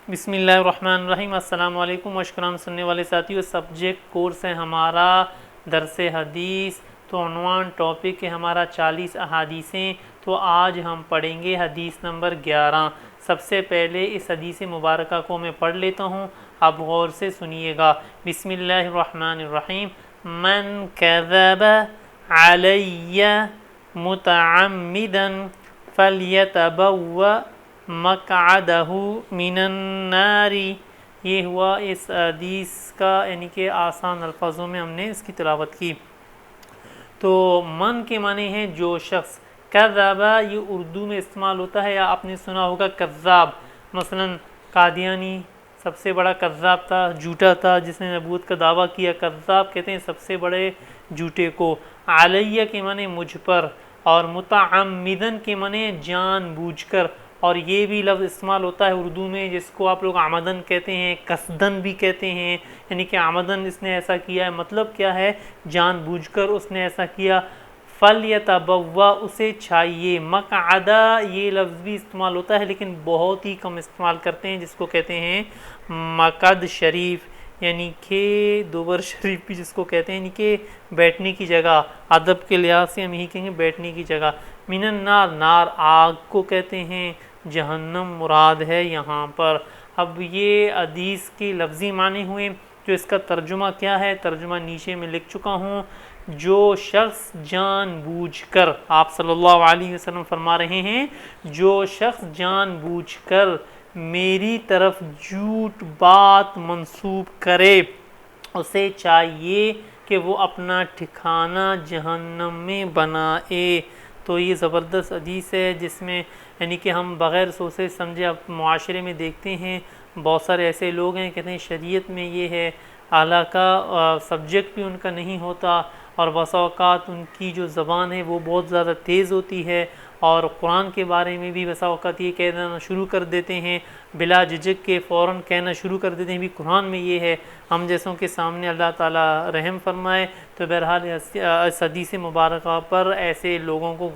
بسم اللہ الرحمن الرحیم۔ السلام علیکم مشکرام سننے والے ساتھیوں، سبجیکٹ کورس ہے ہمارا درس حدیث۔ تو عنوان ٹاپک ہے ہمارا 40 احادیثیں۔ تو آج ہم پڑھیں گے حدیث نمبر 11۔ سب سے پہلے اس حدیث مبارکہ کو میں پڑھ لیتا ہوں، آپ غور سے سنیے گا۔ بسم اللہ الرحمن الرحیم۔ من کذب علی متعمدا فلیتبوأ مقعدہ من النار۔ یہ ہوا اس حدیث کا، یعنی کہ آسان الفاظوں میں ہم نے اس کی تلاوت کی۔ تو من کے معنی ہیں جو شخص، کذبہ یہ اردو میں استعمال ہوتا ہے، یا آپ نے سنا ہوگا کذاب، مثلا قادیانی سب سے بڑا کذاب تھا، جھوٹا تھا، جس نے نبوت کا دعویٰ کیا، کذاب کہتے ہیں سب سے بڑے جھوٹے کو۔ علیہ کے معنی مجھ پر، اور متعمدن کے معنی جان بوجھ کر، اور یہ بھی لفظ استعمال ہوتا ہے اردو میں جس کو آپ لوگ عمدن کہتے ہیں، قصدن بھی کہتے ہیں، یعنی کہ عمدن اس نے ایسا کیا ہے، مطلب کیا ہے، جان بوجھ کر اس نے ایسا کیا۔ فَلْيَتَبَوَّأْ اسے چھائیے، مقعدہ یہ لفظ بھی استعمال ہوتا ہے لیکن بہت ہی کم استعمال کرتے ہیں، جس کو کہتے ہیں مقعد شریف، یعنی کہ دوبر شریف بھی جس کو کہتے ہیں، یعنی کہ بیٹھنے کی جگہ، ادب کے لحاظ سے ہم یہی کہیں گے بیٹھنے کی جگہ۔ من النار، نار آگ کو کہتے ہیں، جہنم مراد ہے یہاں پر۔ اب یہ حدیث کی لفظی معنی ہوئے، جو اس کا ترجمہ کیا ہے، ترجمہ نیچے میں لکھ چکا ہوں۔ جو شخص جان بوجھ کر، آپ صلی اللہ علیہ وسلم فرما رہے ہیں، جو شخص جان بوجھ کر میری طرف جھوٹ بات منسوب کرے، اسے چاہیے کہ وہ اپنا ٹھکانہ جہنم میں بنائے۔ تو یہ زبردست حدیث ہے، جس میں یعنی کہ ہم بغیر سوچے سمجھے اب معاشرے میں دیکھتے ہیں بہت سارے ایسے لوگ ہیں کہتے ہیں شریعت میں یہ ہے، حالانکہ سبجیکٹ بھی ان کا نہیں ہوتا، اور بعض اوقات ان کی جو زبان ہے وہ بہت زیادہ تیز ہوتی ہے، اور قرآن کے بارے میں بھی بسا اوقات یہ کہنا شروع کر دیتے ہیں، بلا جھجک کے فوراً کہنا شروع کر دیتے ہیں بھی قرآن میں یہ ہے۔ ہم جیسوں کے سامنے اللہ تعالیٰ رحم فرمائے۔ تو بہرحال اس حدیث مبارکہ پر ایسے لوگوں کو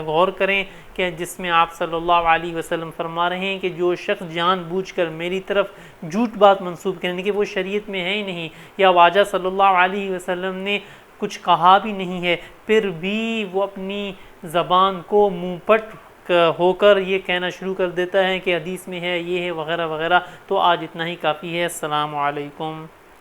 غور کریں کہ جس میں آپ صلی اللہ علیہ وسلم فرما رہے ہیں کہ جو شخص جان بوجھ کر میری طرف جھوٹ بات منسوب کرنے کہ وہ شریعت میں ہے ہی نہیں، یا واجہ صلی اللہ علیہ وسلم نے کچھ کہا بھی نہیں ہے، پھر بھی وہ اپنی زبان کو منہ پٹ ہو کر یہ کہنا شروع کر دیتا ہے کہ حدیث میں ہے، یہ ہے، وغیرہ وغیرہ۔ تو آج اتنا ہی کافی ہے۔ السلام علیکم۔